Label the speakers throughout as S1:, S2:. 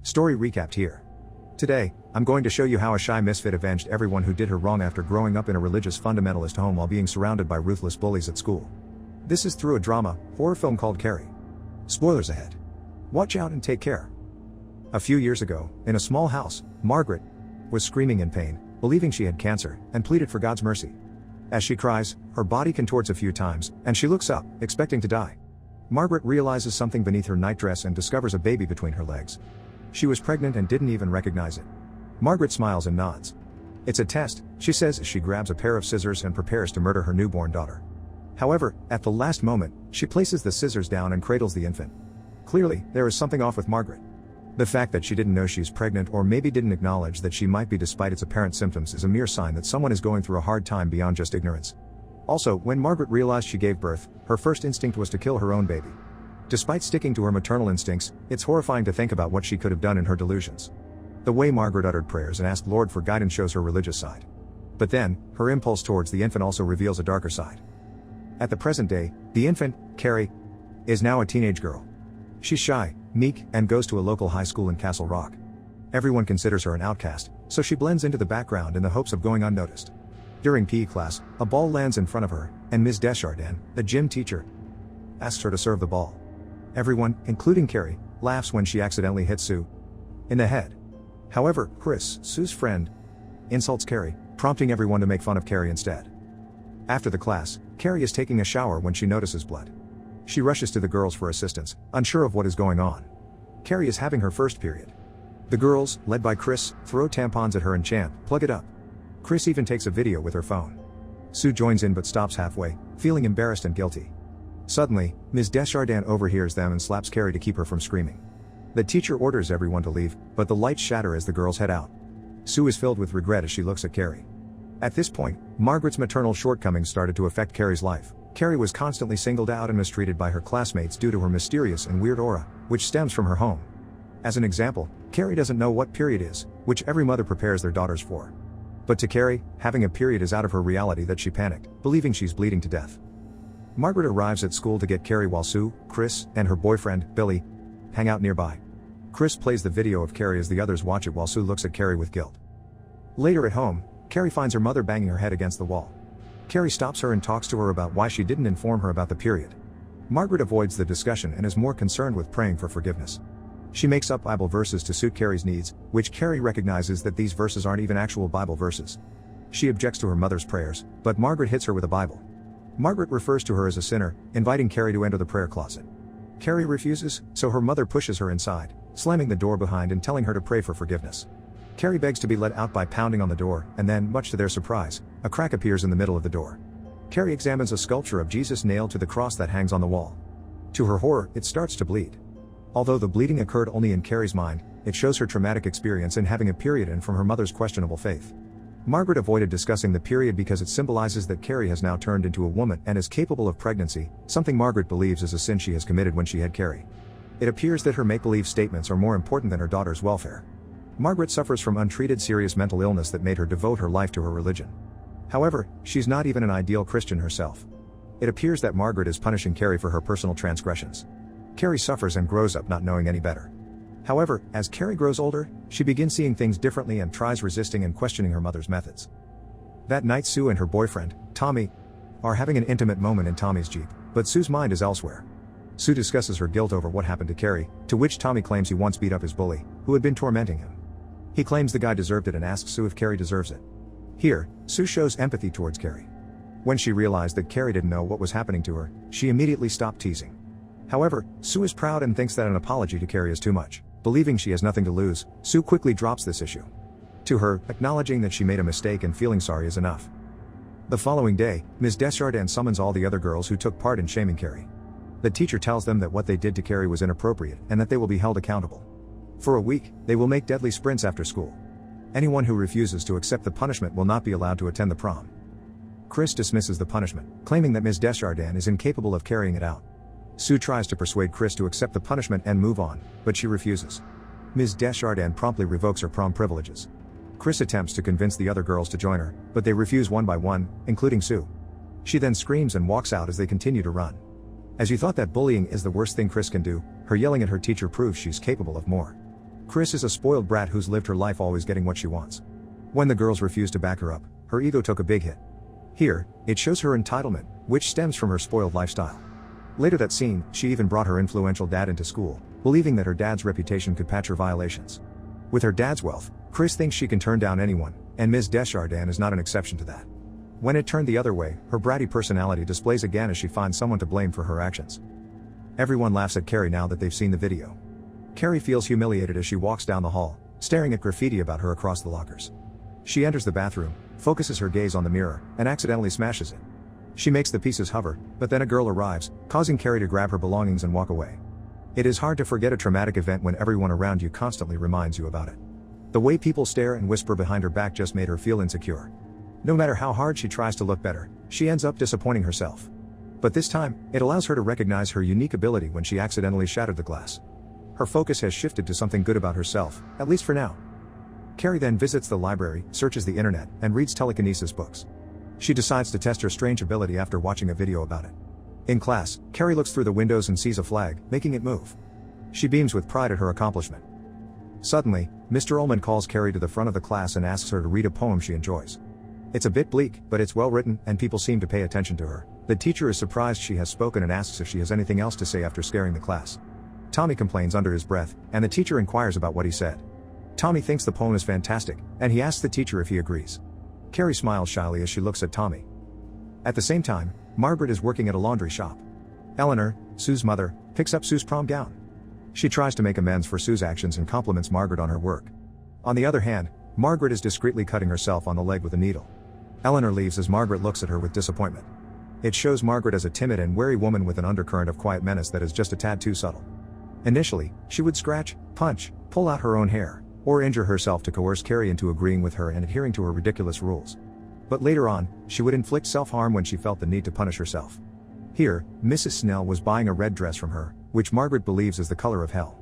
S1: Story recapped here. Today, I'm going to show you how a shy misfit avenged everyone who did her wrong after growing up in a religious fundamentalist home while being surrounded by ruthless bullies at school. This is through a drama, horror film called Carrie. Spoilers ahead. Watch out and take care. A few years ago, in a small house, Margaret was screaming in pain, believing she had cancer, and pleaded for God's mercy. As she cries, her body contorts a few times, and she looks up, expecting to die. Margaret realizes something beneath her nightdress and discovers a baby between her legs. She was pregnant and didn't even recognize it. Margaret smiles and nods. It's a test, she says as she grabs a pair of scissors and prepares to murder her newborn daughter. However, at the last moment, she places the scissors down and cradles the infant. Clearly, there is something off with Margaret. The fact that she didn't know she's pregnant or maybe didn't acknowledge that she might be despite its apparent symptoms is a mere sign that someone is going through a hard time beyond just ignorance. Also, when Margaret realized she gave birth, her first instinct was to kill her own baby. Despite sticking to her maternal instincts, it's horrifying to think about what she could have done in her delusions. The way Margaret uttered prayers and asked Lord for guidance shows her religious side. But then, her impulse towards the infant also reveals a darker side. At the present day, the infant, Carrie, is now a teenage girl. She's shy, meek, and goes to a local high school in Castle Rock. Everyone considers her an outcast, so she blends into the background in the hopes of going unnoticed. During PE class, a ball lands in front of her, and Ms. Desjardins, the gym teacher, asks her to serve the ball. Everyone, including Carrie, laughs when she accidentally hits Sue in the head. However, Chris, Sue's friend, insults Carrie, prompting everyone to make fun of Carrie instead. After the class, Carrie is taking a shower when she notices blood. She rushes to the girls for assistance, unsure of what is going on. Carrie is having her first period. The girls, led by Chris, throw tampons at her and chant, "Plug it up." Chris even takes a video with her phone. Sue joins in but stops halfway, feeling embarrassed and guilty. Suddenly, Ms. Desjardins overhears them and slaps Carrie to keep her from screaming. The teacher orders everyone to leave, but the lights shatter as the girls head out. Sue is filled with regret as she looks at Carrie. At this point, Margaret's maternal shortcomings started to affect Carrie's life. Carrie was constantly singled out and mistreated by her classmates due to her mysterious and weird aura, which stems from her home. As an example, Carrie doesn't know what period is, which every mother prepares their daughters for. But to Carrie, having a period is out of her reality that she panicked, believing she's bleeding to death. Margaret arrives at school to get Carrie while Sue, Chris, and her boyfriend, Billy, hang out nearby. Chris plays the video of Carrie as the others watch it while Sue looks at Carrie with guilt. Later at home, Carrie finds her mother banging her head against the wall. Carrie stops her and talks to her about why she didn't inform her about the period. Margaret avoids the discussion and is more concerned with praying for forgiveness. She makes up Bible verses to suit Carrie's needs, which Carrie recognizes that these verses aren't even actual Bible verses. She objects to her mother's prayers, but Margaret hits her with a Bible. Margaret refers to her as a sinner, inviting Carrie to enter the prayer closet. Carrie refuses, so her mother pushes her inside, slamming the door behind and telling her to pray for forgiveness. Carrie begs to be let out by pounding on the door, and then, much to their surprise, a crack appears in the middle of the door. Carrie examines a sculpture of Jesus nailed to the cross that hangs on the wall. To her horror, it starts to bleed. Although the bleeding occurred only in Carrie's mind, it shows her traumatic experience in having a period and from her mother's questionable faith. Margaret avoided discussing the period because it symbolizes that Carrie has now turned into a woman and is capable of pregnancy, something Margaret believes is a sin she has committed when she had Carrie. It appears that her make-believe statements are more important than her daughter's welfare. Margaret suffers from untreated serious mental illness that made her devote her life to her religion. However, she's not even an ideal Christian herself. It appears that Margaret is punishing Carrie for her personal transgressions. Carrie suffers and grows up not knowing any better. However, as Carrie grows older, she begins seeing things differently and tries resisting and questioning her mother's methods. That night Sue and her boyfriend, Tommy, are having an intimate moment in Tommy's Jeep, but Sue's mind is elsewhere. Sue discusses her guilt over what happened to Carrie, to which Tommy claims he once beat up his bully, who had been tormenting him. He claims the guy deserved it and asks Sue if Carrie deserves it. Here, Sue shows empathy towards Carrie. When she realized that Carrie didn't know what was happening to her, she immediately stopped teasing. However, Sue is proud and thinks that an apology to Carrie is too much. Believing she has nothing to lose, Sue quickly drops this issue. To her, acknowledging that she made a mistake and feeling sorry is enough. The following day, Ms. Desjardins summons all the other girls who took part in shaming Carrie. The teacher tells them that what they did to Carrie was inappropriate and that they will be held accountable. For a week, they will make deadly sprints after school. Anyone who refuses to accept the punishment will not be allowed to attend the prom. Chris dismisses the punishment, claiming that Ms. Desjardins is incapable of carrying it out. Sue tries to persuade Chris to accept the punishment and move on, but she refuses. Ms. Desjardins promptly revokes her prom privileges. Chris attempts to convince the other girls to join her, but they refuse one by one, including Sue. She then screams and walks out as they continue to run. As you thought that bullying is the worst thing Chris can do, her yelling at her teacher proves she's capable of more. Chris is a spoiled brat who's lived her life always getting what she wants. When the girls refuse to back her up, her ego took a big hit. Here, it shows her entitlement, which stems from her spoiled lifestyle. Later that scene, she even brought her influential dad into school, believing that her dad's reputation could patch her violations. With her dad's wealth, Chris thinks she can turn down anyone, and Ms. Desjardins is not an exception to that. When it turned the other way, her bratty personality displays again as she finds someone to blame for her actions. Everyone laughs at Carrie now that they've seen the video. Carrie feels humiliated as she walks down the hall, staring at graffiti about her across the lockers. She enters the bathroom, focuses her gaze on the mirror, and accidentally smashes it. She makes the pieces hover, but then a girl arrives, causing Carrie to grab her belongings and walk away. It is hard to forget a traumatic event when everyone around you constantly reminds you about it. The way people stare and whisper behind her back just made her feel insecure. No matter how hard she tries to look better, she ends up disappointing herself. But this time, it allows her to recognize her unique ability when she accidentally shattered the glass. Her focus has shifted to something good about herself, at least for now. Carrie then visits the library, searches the internet, and reads telekinesis books. She decides to test her strange ability after watching a video about it. In class, Carrie looks through the windows and sees a flag, making it move. She beams with pride at her accomplishment. Suddenly, Mr. Ullman calls Carrie to the front of the class and asks her to read a poem she enjoys. It's a bit bleak, but it's well written, and people seem to pay attention to her. The teacher is surprised she has spoken and asks if she has anything else to say after scaring the class. Tommy complains under his breath, and the teacher inquires about what he said. Tommy thinks the poem is fantastic, and he asks the teacher if he agrees. Carrie smiles shyly as she looks at Tommy. At the same time, Margaret is working at a laundry shop. Eleanor, Sue's mother, picks up Sue's prom gown. She tries to make amends for Sue's actions and compliments Margaret on her work. On the other hand, Margaret is discreetly cutting herself on the leg with a needle. Eleanor leaves as Margaret looks at her with disappointment. It shows Margaret as a timid and wary woman with an undercurrent of quiet menace that is just a tad too subtle. Initially, she would scratch, punch, pull out her own hair, or injure herself to coerce Carrie into agreeing with her and adhering to her ridiculous rules. But later on, she would inflict self-harm when she felt the need to punish herself. Here, Mrs. Snell was buying a red dress from her, which Margaret believes is the color of hell.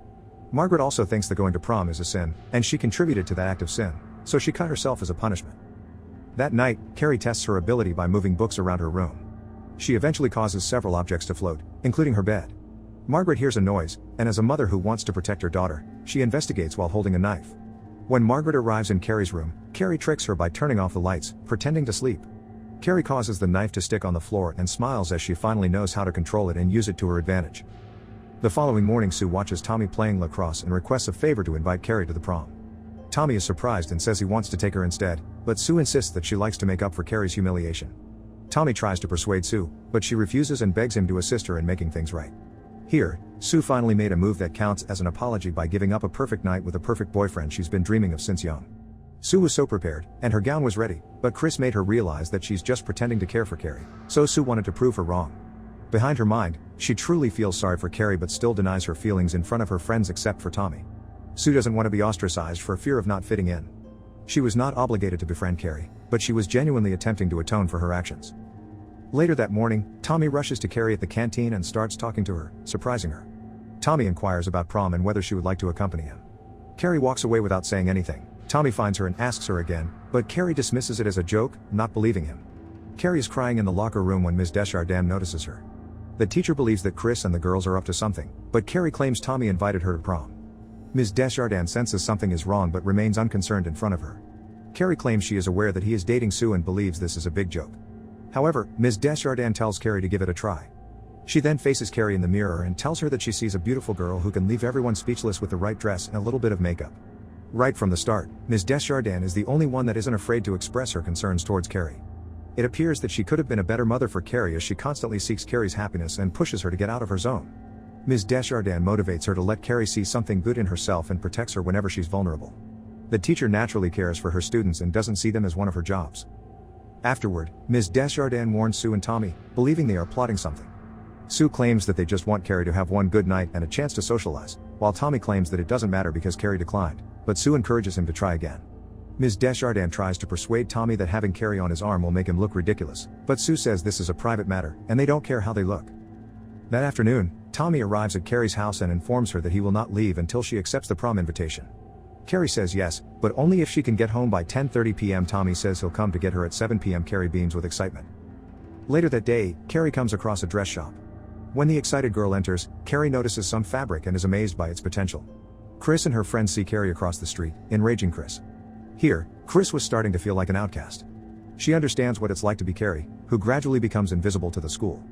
S1: Margaret also thinks that going to prom is a sin, and she contributed to that act of sin, so she cut herself as a punishment. That night, Carrie tests her ability by moving books around her room. She eventually causes several objects to float, including her bed. Margaret hears a noise, and as a mother who wants to protect her daughter, she investigates while holding a knife. When Margaret arrives in Carrie's room, Carrie tricks her by turning off the lights, pretending to sleep. Carrie causes the knife to stick on the floor and smiles as she finally knows how to control it and use it to her advantage. The following morning, Sue watches Tommy playing lacrosse and requests a favor to invite Carrie to the prom. Tommy is surprised and says he wants to take her instead, but Sue insists that she likes to make up for Carrie's humiliation. Tommy tries to persuade Sue, but she refuses and begs him to assist her in making things right. Here, Sue finally made a move that counts as an apology by giving up a perfect night with a perfect boyfriend she's been dreaming of since young. Sue was so prepared, and her gown was ready, but Chris made her realize that she's just pretending to care for Carrie, so Sue wanted to prove her wrong. Behind her mind, she truly feels sorry for Carrie but still denies her feelings in front of her friends except for Tommy. Sue doesn't want to be ostracized for fear of not fitting in. She was not obligated to befriend Carrie, but she was genuinely attempting to atone for her actions. Later that morning, Tommy rushes to Carrie at the canteen and starts talking to her, surprising her. Tommy inquires about prom and whether she would like to accompany him. Carrie walks away without saying anything. Tommy finds her and asks her again, but Carrie dismisses it as a joke, not believing him. Carrie is crying in the locker room when Ms. Desjardins notices her. The teacher believes that Chris and the girls are up to something, but Carrie claims Tommy invited her to prom. Ms. Desjardins senses something is wrong but remains unconcerned in front of her. Carrie claims she is aware that he is dating Sue and believes this is a big joke. However, Ms. Desjardins tells Carrie to give it a try. She then faces Carrie in the mirror and tells her that she sees a beautiful girl who can leave everyone speechless with the right dress and a little bit of makeup. Right from the start, Ms. Desjardins is the only one that isn't afraid to express her concerns towards Carrie. It appears that she could have been a better mother for Carrie as she constantly seeks Carrie's happiness and pushes her to get out of her zone. Ms. Desjardins motivates her to let Carrie see something good in herself and protects her whenever she's vulnerable. The teacher naturally cares for her students and doesn't see them as one of her jobs. Afterward, Ms. Desjardins warns Sue and Tommy, believing they are plotting something. Sue claims that they just want Carrie to have one good night and a chance to socialize, while Tommy claims that it doesn't matter because Carrie declined, but Sue encourages him to try again. Ms. Desjardins tries to persuade Tommy that having Carrie on his arm will make him look ridiculous, but Sue says this is a private matter, and they don't care how they look. That afternoon, Tommy arrives at Carrie's house and informs her that he will not leave until she accepts the prom invitation. Carrie says yes, but only if she can get home by 10:30 p.m. Tommy says he'll come to get her at 7 p.m. Carrie beams with excitement. Later that day, Carrie comes across a dress shop. When the excited girl enters, Carrie notices some fabric and is amazed by its potential. Chris and her friends see Carrie across the street, enraging Chris. Here, Chris was starting to feel like an outcast. She understands what it's like to be Carrie, who gradually becomes invisible to the school.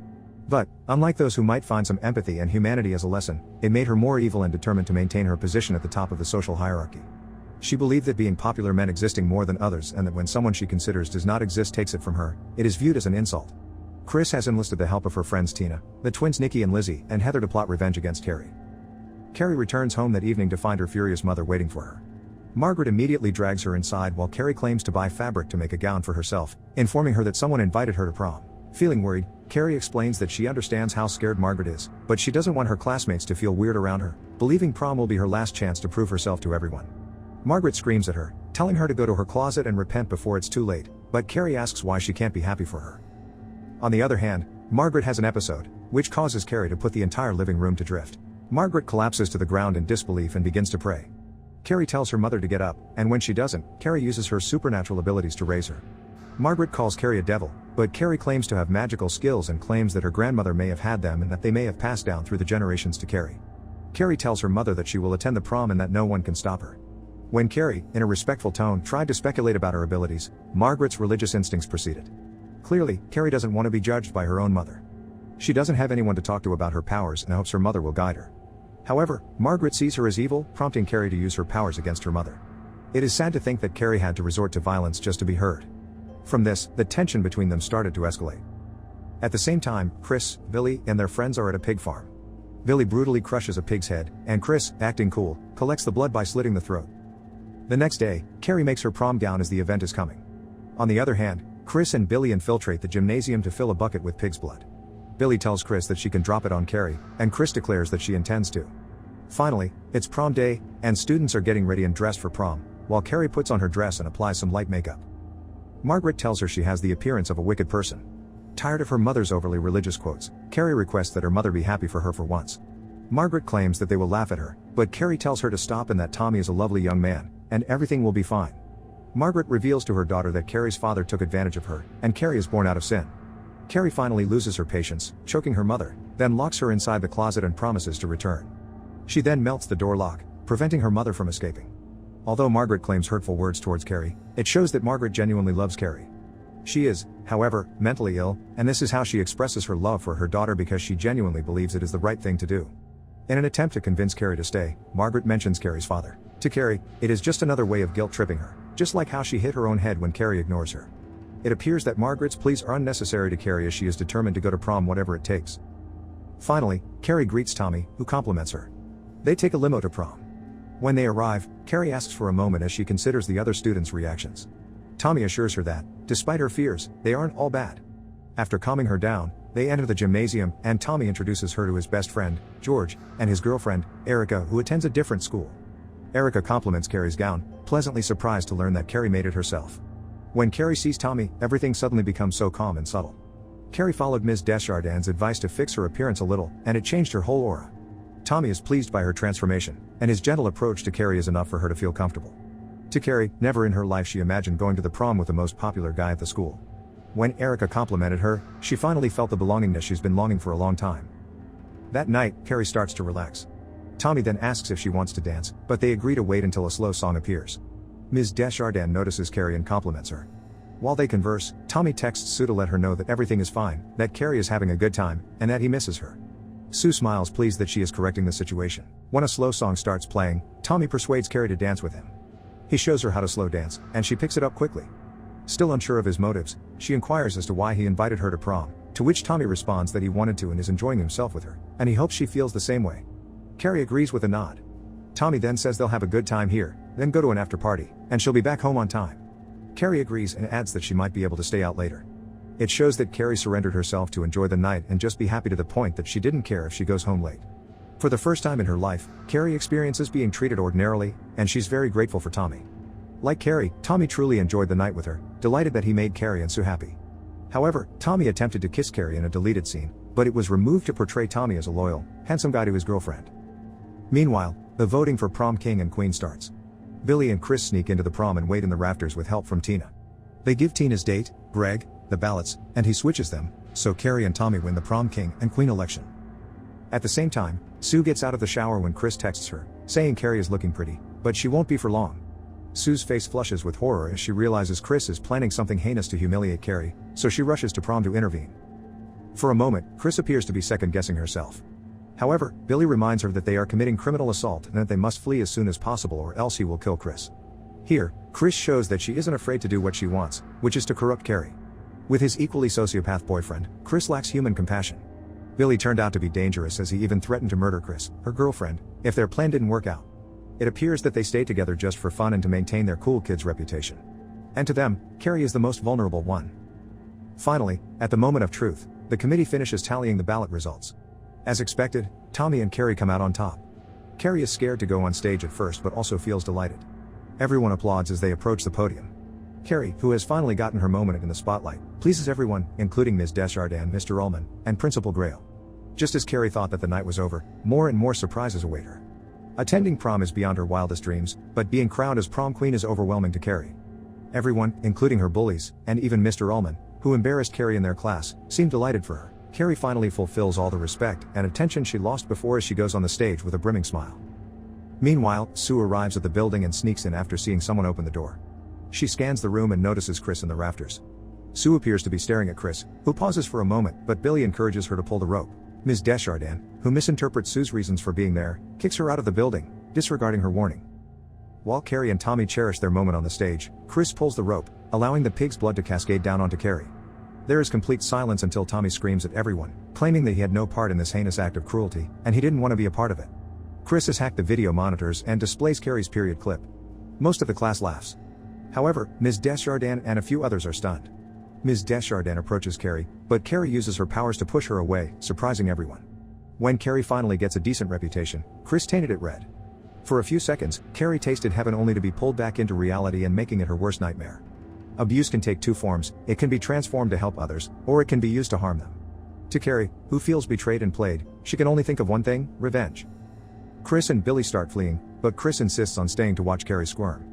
S1: But, unlike those who might find some empathy and humanity as a lesson, it made her more evil and determined to maintain her position at the top of the social hierarchy. She believed that being popular meant existing more than others, and that when someone she considers does not exist takes it from her, it is viewed as an insult. Chris has enlisted the help of her friends Tina, the twins Nikki and Lizzie, and Heather to plot revenge against Carrie. Carrie returns home that evening to find her furious mother waiting for her. Margaret immediately drags her inside while Carrie claims to buy fabric to make a gown for herself, informing her that someone invited her to prom. Feeling worried, Carrie explains that she understands how scared Margaret is, but she doesn't want her classmates to feel weird around her, believing prom will be her last chance to prove herself to everyone. Margaret screams at her, telling her to go to her closet and repent before it's too late, but Carrie asks why she can't be happy for her. On the other hand, Margaret has an episode, which causes Carrie to put the entire living room to drift. Margaret collapses to the ground in disbelief and begins to pray. Carrie tells her mother to get up, and when she doesn't, Carrie uses her supernatural abilities to raise her. Margaret calls Carrie a devil, but Carrie claims to have magical skills and claims that her grandmother may have had them and that they may have passed down through the generations to Carrie. Carrie tells her mother that she will attend the prom and that no one can stop her. When Carrie, in a respectful tone, tried to speculate about her abilities, Margaret's religious instincts proceeded. Clearly, Carrie doesn't want to be judged by her own mother. She doesn't have anyone to talk to about her powers and hopes her mother will guide her. However, Margaret sees her as evil, prompting Carrie to use her powers against her mother. It is sad to think that Carrie had to resort to violence just to be heard. From this, the tension between them started to escalate. At the same time, Chris, Billy, and their friends are at a pig farm. Billy brutally crushes a pig's head, and Chris, acting cool, collects the blood by slitting the throat. The next day, Carrie makes her prom gown as the event is coming. On the other hand, Chris and Billy infiltrate the gymnasium to fill a bucket with pig's blood. Billy tells Chris that she can drop it on Carrie, and Chris declares that she intends to. Finally, it's prom day, and students are getting ready and dressed for prom, while Carrie puts on her dress and applies some light makeup. Margaret tells her she has the appearance of a wicked person. Tired of her mother's overly religious quotes, Carrie requests that her mother be happy for her for once. Margaret claims that they will laugh at her, but Carrie tells her to stop and that Tommy is a lovely young man, and everything will be fine. Margaret reveals to her daughter that Carrie's father took advantage of her, and Carrie is born out of sin. Carrie finally loses her patience, choking her mother, then locks her inside the closet and promises to return. She then melts the door lock, preventing her mother from escaping. Although Margaret claims hurtful words towards Carrie, it shows that Margaret genuinely loves Carrie. She is, however, mentally ill, and this is how she expresses her love for her daughter because she genuinely believes it is the right thing to do. In an attempt to convince Carrie to stay, Margaret mentions Carrie's father. To Carrie, it is just another way of guilt-tripping her, just like how she hit her own head when Carrie ignores her. It appears that Margaret's pleas are unnecessary to Carrie as she is determined to go to prom whatever it takes. Finally, Carrie greets Tommy, who compliments her. They take a limo to prom. When they arrive, Carrie asks for a moment as she considers the other students' reactions. Tommy assures her that, despite her fears, they aren't all bad. After calming her down, they enter the gymnasium, and Tommy introduces her to his best friend, George, and his girlfriend, Erica, who attends a different school. Erica compliments Carrie's gown, pleasantly surprised to learn that Carrie made it herself. When Carrie sees Tommy, everything suddenly becomes so calm and subtle. Carrie followed Ms. Desjardins' advice to fix her appearance a little, and it changed her whole aura. Tommy is pleased by her transformation, and his gentle approach to Carrie is enough for her to feel comfortable. To Carrie, never in her life she imagined going to the prom with the most popular guy at the school. When Erica complimented her, she finally felt the belongingness she's been longing for a long time. That night, Carrie starts to relax. Tommy then asks if she wants to dance, but they agree to wait until a slow song appears. Ms. Desjardins notices Carrie and compliments her. While they converse, Tommy texts Sue to let her know that everything is fine, that Carrie is having a good time, and that he misses her. Sue smiles pleased that she is correcting the situation. When a slow song starts playing, Tommy persuades Carrie to dance with him. He shows her how to slow dance, and she picks it up quickly. Still unsure of his motives, she inquires as to why he invited her to prom, to which Tommy responds that he wanted to and is enjoying himself with her, and he hopes she feels the same way. Carrie agrees with a nod. Tommy then says they'll have a good time here, then go to an after party, and she'll be back home on time. Carrie agrees and adds that she might be able to stay out later. It shows that Carrie surrendered herself to enjoy the night and just be happy to the point that she didn't care if she goes home late. For the first time in her life, Carrie experiences being treated ordinarily, and she's very grateful for Tommy. Like Carrie, Tommy truly enjoyed the night with her, delighted that he made Carrie and Sue happy. However, Tommy attempted to kiss Carrie in a deleted scene, but it was removed to portray Tommy as a loyal, handsome guy to his girlfriend. Meanwhile, the voting for prom king and queen starts. Billy and Chris sneak into the prom and wait in the rafters with help from Tina. They give Tina's date, Greg, the ballots, and he switches them, so Carrie and Tommy win the prom king and queen election. At the same time, Sue gets out of the shower when Chris texts her, saying Carrie is looking pretty, but she won't be for long. Sue's face flushes with horror as she realizes Chris is planning something heinous to humiliate Carrie, so she rushes to prom to intervene. For a moment, Chris appears to be second-guessing herself. However, Billy reminds her that they are committing criminal assault and that they must flee as soon as possible or else he will kill Chris. Here, Chris shows that she isn't afraid to do what she wants, which is to corrupt Carrie. With his equally sociopath boyfriend, Chris lacks human compassion. Billy turned out to be dangerous as he even threatened to murder Chris, her girlfriend, if their plan didn't work out. It appears that they stay together just for fun and to maintain their cool kids reputation. And to them, Carrie is the most vulnerable one. Finally, at the moment of truth, the committee finishes tallying the ballot results. As expected, Tommy and Carrie come out on top. Carrie is scared to go on stage at first but also feels delighted. Everyone applauds as they approach the podium. Carrie, who has finally gotten her moment in the spotlight, pleases everyone, including Ms. Desjardins, Mr. Ullman, and Principal Grail. Just as Carrie thought that the night was over, more and more surprises await her. Attending prom is beyond her wildest dreams, but being crowned as prom queen is overwhelming to Carrie. Everyone, including her bullies, and even Mr. Ullman, who embarrassed Carrie in their class, seem delighted for her. Carrie finally fulfills all the respect and attention she lost before as she goes on the stage with a brimming smile. Meanwhile, Sue arrives at the building and sneaks in after seeing someone open the door. She scans the room and notices Chris in the rafters. Sue appears to be staring at Chris, who pauses for a moment, but Billy encourages her to pull the rope. Ms. Desjardins, who misinterprets Sue's reasons for being there, kicks her out of the building, disregarding her warning. While Carrie and Tommy cherish their moment on the stage, Chris pulls the rope, allowing the pig's blood to cascade down onto Carrie. There is complete silence until Tommy screams at everyone, claiming that he had no part in this heinous act of cruelty, and he didn't want to be a part of it. Chris has hacked the video monitors and displays Carrie's period clip. Most of the class laughs. However, Ms. Desjardins and a few others are stunned. Ms. Desjardins approaches Carrie, but Carrie uses her powers to push her away, surprising everyone. When Carrie finally gets a decent reputation, Chris tainted it red. For a few seconds, Carrie tasted heaven only to be pulled back into reality and making it her worst nightmare. Abuse can take two forms: it can be transformed to help others, or it can be used to harm them. To Carrie, who feels betrayed and played, she can only think of one thing: revenge. Chris and Billy start fleeing, but Chris insists on staying to watch Carrie squirm.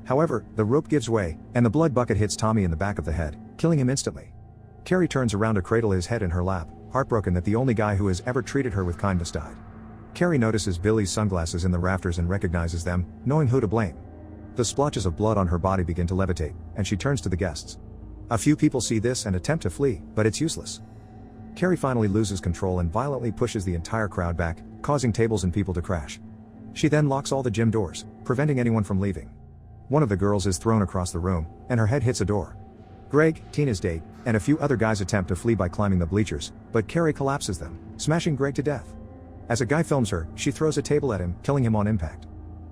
S1: However, the rope gives way, and the blood bucket hits Tommy in the back of the head, killing him instantly. Carrie turns around to cradle his head in her lap, heartbroken that the only guy who has ever treated her with kindness died. Carrie notices Billy's sunglasses in the rafters and recognizes them, knowing who to blame. The splotches of blood on her body begin to levitate, and she turns to the guests. A few people see this and attempt to flee, but it's useless. Carrie finally loses control and violently pushes the entire crowd back, causing tables and people to crash. She then locks all the gym doors, preventing anyone from leaving. One of the girls is thrown across the room, and her head hits a door. Greg, Tina's date, and a few other guys attempt to flee by climbing the bleachers, but Carrie collapses them, smashing Greg to death. As a guy films her, she throws a table at him, killing him on impact.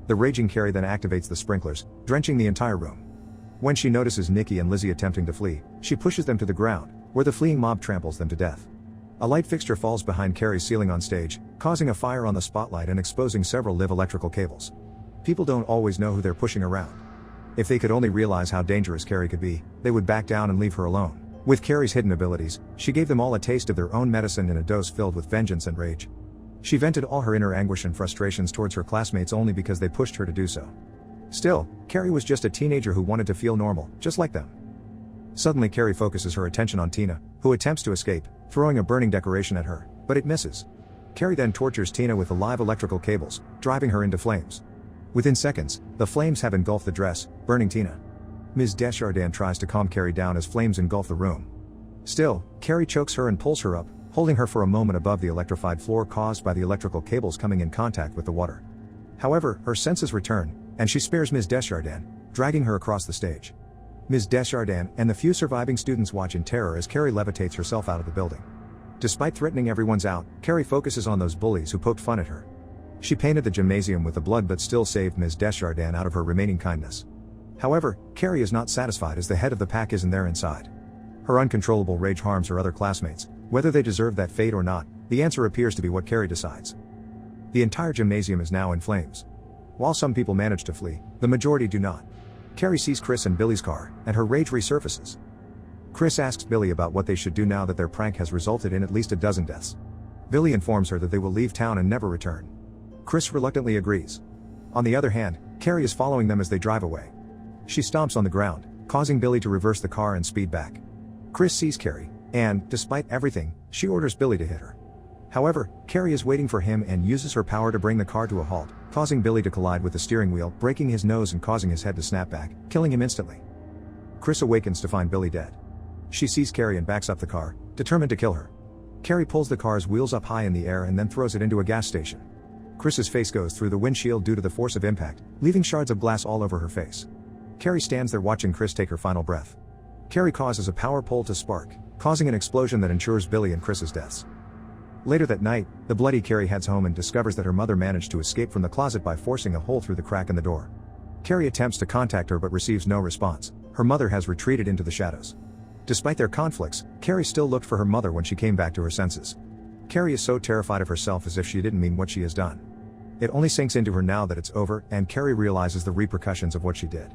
S1: The raging Carrie then activates the sprinklers, drenching the entire room. When she notices Nikki and Lizzie attempting to flee, she pushes them to the ground, where the fleeing mob tramples them to death. A light fixture falls behind Carrie's ceiling on stage, causing a fire on the spotlight and exposing several live electrical cables. People don't always know who they're pushing around. If they could only realize how dangerous Carrie could be, they would back down and leave her alone. With Carrie's hidden abilities, she gave them all a taste of their own medicine in a dose filled with vengeance and rage. She vented all her inner anguish and frustrations towards her classmates only because they pushed her to do so. Still, Carrie was just a teenager who wanted to feel normal, just like them. Suddenly Carrie focuses her attention on Tina, who attempts to escape, throwing a burning decoration at her, but it misses. Carrie then tortures Tina with the live electrical cables, driving her into flames. Within seconds, the flames have engulfed the dress, burning Tina. Ms. Desjardins tries to calm Carrie down as flames engulf the room. Still, Carrie chokes her and pulls her up, holding her for a moment above the electrified floor caused by the electrical cables coming in contact with the water. However, her senses return, and she spares Ms. Desjardins, dragging her across the stage. Ms. Desjardins and the few surviving students watch in terror as Carrie levitates herself out of the building. Despite threatening everyone's out, Carrie focuses on those bullies who poked fun at her. She painted the gymnasium with the blood but still saved Ms. Desjardins out of her remaining kindness. However, Carrie is not satisfied as the head of the pack isn't there inside. Her uncontrollable rage harms her other classmates. Whether they deserve that fate or not, the answer appears to be what Carrie decides. The entire gymnasium is now in flames. While some people manage to flee, the majority do not. Carrie sees Chris and Billy's car, and her rage resurfaces. Chris asks Billy about what they should do now that their prank has resulted in at least a dozen deaths. Billy informs her that they will leave town and never return. Chris reluctantly agrees. On the other hand, Carrie is following them as they drive away. She stomps on the ground, causing Billy to reverse the car and speed back. Chris sees Carrie, and, despite everything, she orders Billy to hit her. However, Carrie is waiting for him and uses her power to bring the car to a halt, causing Billy to collide with the steering wheel, breaking his nose and causing his head to snap back, killing him instantly. Chris awakens to find Billy dead. She sees Carrie and backs up the car, determined to kill her. Carrie pulls the car's wheels up high in the air and then throws it into a gas station. Chris's face goes through the windshield due to the force of impact, leaving shards of glass all over her face. Carrie stands there watching Chris take her final breath. Carrie causes a power pole to spark, causing an explosion that ensures Billy and Chris's deaths. Later that night, the bloody Carrie heads home and discovers that her mother managed to escape from the closet by forcing a hole through the crack in the door. Carrie attempts to contact her but receives no response. Her mother has retreated into the shadows. Despite their conflicts, Carrie still looked for her mother when she came back to her senses. Carrie is so terrified of herself as if she didn't mean what she has done. It only sinks into her now that it's over, and Carrie realizes the repercussions of what she did.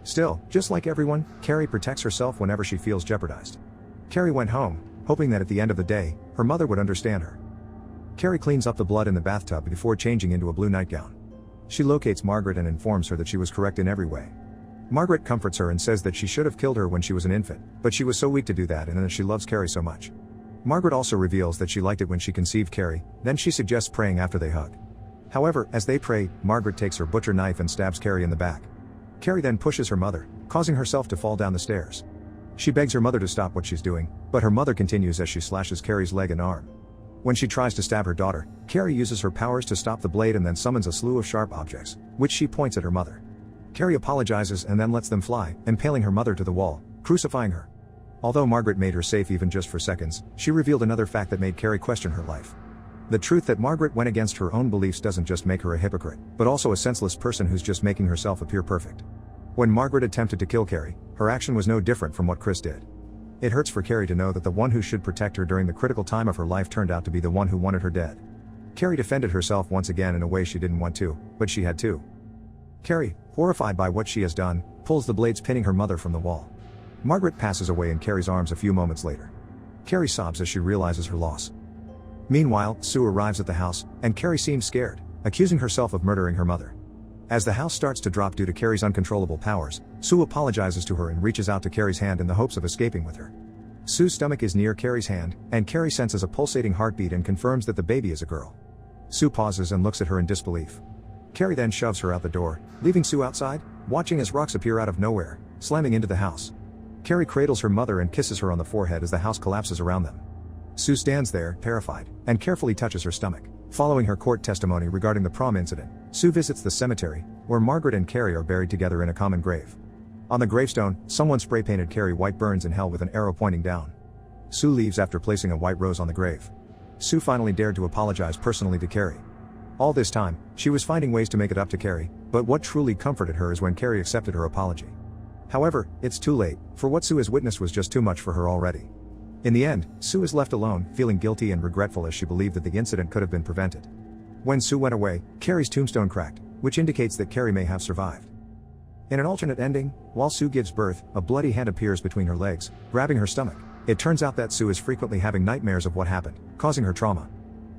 S1: Still, just like everyone, Carrie protects herself whenever she feels jeopardized. Carrie went home, hoping that at the end of the day, her mother would understand her. Carrie cleans up the blood in the bathtub before changing into a blue nightgown. She locates Margaret and informs her that she was correct in every way. Margaret comforts her and says that she should have killed her when she was an infant, but she was so weak to do that and that she loves Carrie so much. Margaret also reveals that she liked it when she conceived Carrie, then she suggests praying after they hug. However, as they pray, Margaret takes her butcher knife and stabs Carrie in the back. Carrie then pushes her mother, causing herself to fall down the stairs. She begs her mother to stop what she's doing, but her mother continues as she slashes Carrie's leg and arm. When she tries to stab her daughter, Carrie uses her powers to stop the blade and then summons a slew of sharp objects, which she points at her mother. Carrie apologizes and then lets them fly, impaling her mother to the wall, crucifying her. Although Margaret made her safe even just for seconds, she revealed another fact that made Carrie question her life. The truth that Margaret went against her own beliefs doesn't just make her a hypocrite, but also a senseless person who's just making herself appear perfect. When Margaret attempted to kill Carrie, her action was no different from what Chris did. It hurts for Carrie to know that the one who should protect her during the critical time of her life turned out to be the one who wanted her dead. Carrie defended herself once again in a way she didn't want to, but she had to. Carrie, horrified by what she has done, pulls the blades pinning her mother from the wall. Margaret passes away in Carrie's arms a few moments later. Carrie sobs as she realizes her loss. Meanwhile, Sue arrives at the house, and Carrie seems scared, accusing herself of murdering her mother. As the house starts to drop due to Carrie's uncontrollable powers, Sue apologizes to her and reaches out to Carrie's hand in the hopes of escaping with her. Sue's stomach is near Carrie's hand, and Carrie senses a pulsating heartbeat and confirms that the baby is a girl. Sue pauses and looks at her in disbelief. Carrie then shoves her out the door, leaving Sue outside, watching as rocks appear out of nowhere, slamming into the house. Carrie cradles her mother and kisses her on the forehead as the house collapses around them. Sue stands there, terrified, and carefully touches her stomach. Following her court testimony regarding the prom incident, Sue visits the cemetery, where Margaret and Carrie are buried together in a common grave. On the gravestone, someone spray-painted Carrie White burns in hell with an arrow pointing down. Sue leaves after placing a white rose on the grave. Sue finally dared to apologize personally to Carrie. All this time, she was finding ways to make it up to Carrie, but what truly comforted her is when Carrie accepted her apology. However, it's too late, for what Sue has witnessed was just too much for her already. In the end, Sue is left alone, feeling guilty and regretful as she believed that the incident could have been prevented. When Sue went away, Carrie's tombstone cracked, which indicates that Carrie may have survived. In an alternate ending, while Sue gives birth, a bloody hand appears between her legs, grabbing her stomach. It turns out that Sue is frequently having nightmares of what happened, causing her trauma.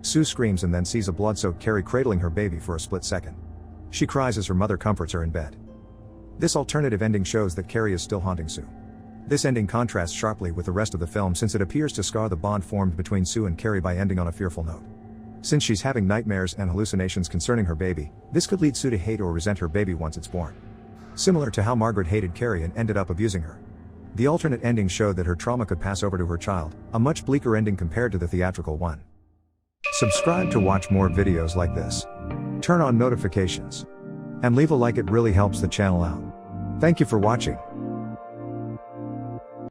S1: Sue screams and then sees a blood-soaked Carrie cradling her baby for a split second. She cries as her mother comforts her in bed. This alternative ending shows that Carrie is still haunting Sue. This ending contrasts sharply with the rest of the film since it appears to scar the bond formed between Sue and Carrie by ending on a fearful note. Since she's having nightmares and hallucinations concerning her baby, this could lead Sue to hate or resent her baby once it's born. Similar to how Margaret hated Carrie and ended up abusing her. The alternate ending showed that her trauma could pass over to her child, a much bleaker ending compared to the theatrical one. Subscribe to watch more videos like this. Turn on notifications. And leave a like, it really helps the channel out. Thank you for watching.